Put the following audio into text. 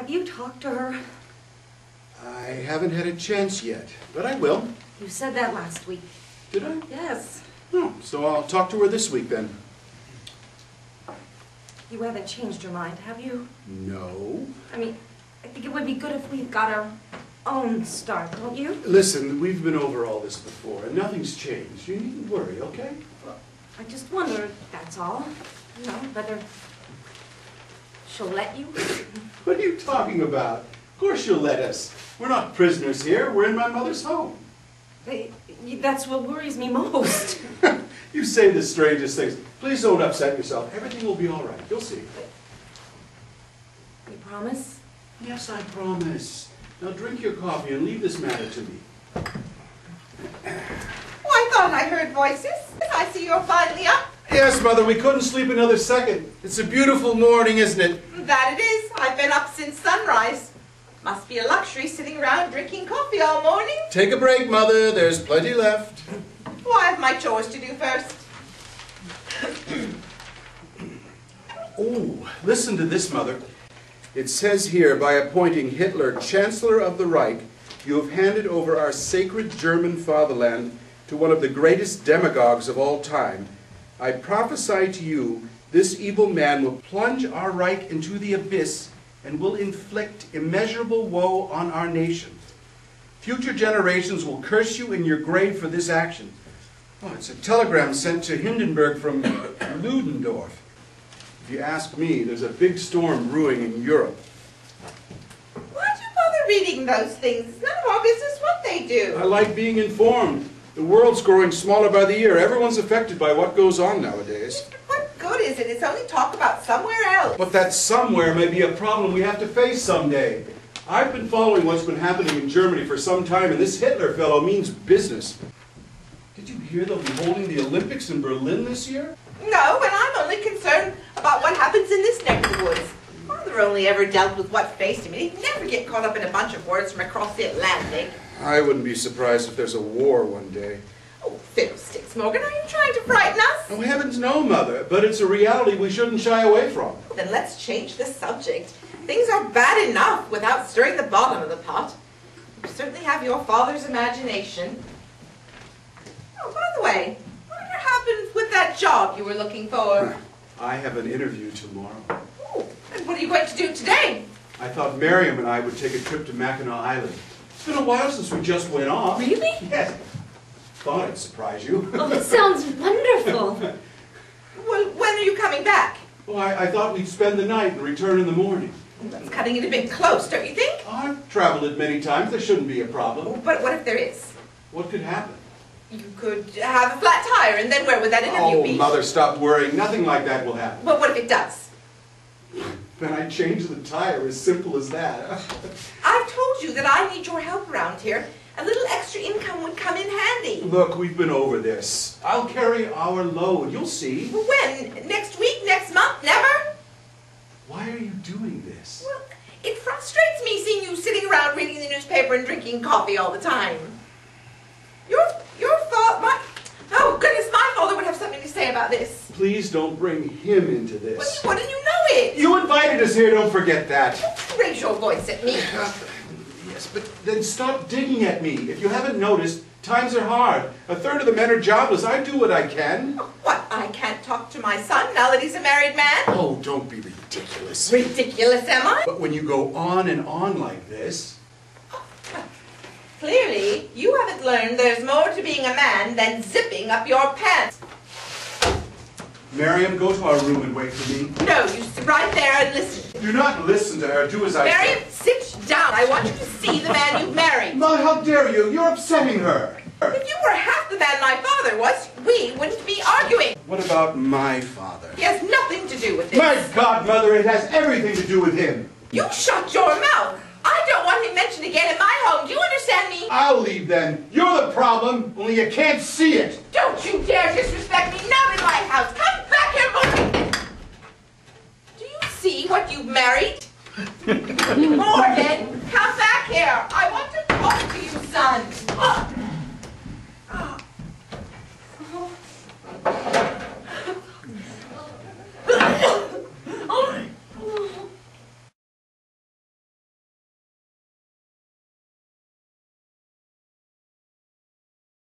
Have you talked to her? I haven't had a chance yet, but I will. You said that last week. Did I? Yes. Oh, so I'll talk to her this week then. You haven't changed your mind, have you? No. I mean, I think it would be good if we got our own start, don't you? Listen, we've been over all this before, and nothing's changed. You needn't worry, okay? Well, I just wonder, that's all. You know, whether she'll let you. What are you talking about? Of course she'll let us. We're not prisoners here. We're in my mother's home. That's what worries me most. You say the strangest things. Please don't upset yourself. Everything will be all right. You'll see. You promise? Yes, I promise. Now drink your coffee and leave this matter to me. Oh, I thought I heard voices. I see you're finally up. Yes, Mother, we couldn't sleep another second. It's a beautiful morning, isn't it? That it is. I've been up since sunrise. Must be a luxury sitting around drinking coffee all morning. Take a break, Mother. There's plenty left. Oh, I have my chores to do first. Oh, listen to this, Mother. It says here, by appointing Hitler Chancellor of the Reich, you have handed over our sacred German fatherland to one of the greatest demagogues of all time. I prophesy to you, this evil man will plunge our Reich into the abyss and will inflict immeasurable woe on our nation. Future generations will curse you in your grave for this action. Oh, it's a telegram sent to Hindenburg from Ludendorff. If you ask me, there's a big storm brewing in Europe. Why'd you bother reading those things? It's none of our business what they do. I like being informed. The world's growing smaller by the year. Everyone's affected by what goes on nowadays. What good is it? It's only talk about somewhere else. But that somewhere may be a problem we have to face someday. I've been following what's been happening in Germany for some time, and this Hitler fellow means business. Did you hear they'll be holding the Olympics in Berlin this year? No, and I'm only concerned about what happens in this neck of the woods. Father only ever dealt with what faced him, and he'd never get caught up in a bunch of words from across the Atlantic. I wouldn't be surprised if there's a war one day. Oh, fiddlesticks, Morgan, are you trying to frighten us? Oh, heavens no, Mother, but it's a reality we shouldn't shy away from. Then let's change the subject. Things are bad enough without stirring the bottom of the pot. You certainly have your father's imagination. Oh, by the way, whatever happened with that job you were looking for? I have an interview tomorrow. Oh, and what are you going to do today? I thought Mariam and I would take a trip to Mackinac Island. It's been a while since we just went off. Really? Yes. Thought it'd surprise you. Oh, it sounds wonderful. Well, when are you coming back? Well, I thought we'd spend the night and return in the morning. That's cutting it a bit close, don't you think? I've traveled it many times. There shouldn't be a problem. Oh, but what if there is? What could happen? You could have a flat tire, and then where would that interview be? Oh, Mother, stop worrying. Nothing like that will happen. But what if it does? Then I change the tire, as simple as that. I've told you that I need your help around here. A little extra income would come in handy. Look, we've been over this. I'll carry our load. You'll see. When? Next week? Next month? Never? Why are you doing this? Well, it frustrates me seeing you sitting around reading the newspaper and drinking coffee all the time. Your father, oh goodness, my father would have something to say about this. Please don't bring him into this. Well, what do you know it? You invited us here, don't forget that. Don't raise your voice at me. Yes, but then stop digging at me. If you haven't noticed, times are hard. A third of the men are jobless. I do what I can. What, I can't talk to my son now that he's a married man? Oh, don't be ridiculous. Ridiculous, am I? But when you go on and on like this... Clearly, you haven't learned there's more to being a man than zipping up your pants. Mariam, go to our room and wait for me. No, you sit right there and listen. Do not listen to her. Do as I say. Mariam, sit down. I want you to see the man you've married. Ma, how dare you? You're upsetting her. If you were half the man my father was, we wouldn't be arguing. What about my father? He has nothing to do with this. My God, Mother, it has everything to do with him. You shut your mouth. I don't want him mentioned again in my home. Do you understand me? I'll leave then. You're the problem, only you can't see it. Don't you dare disrespect me. Not in my house. Come back here, Morgan. Do you see what you've married? Morgan, come back here. I want to talk to you, son.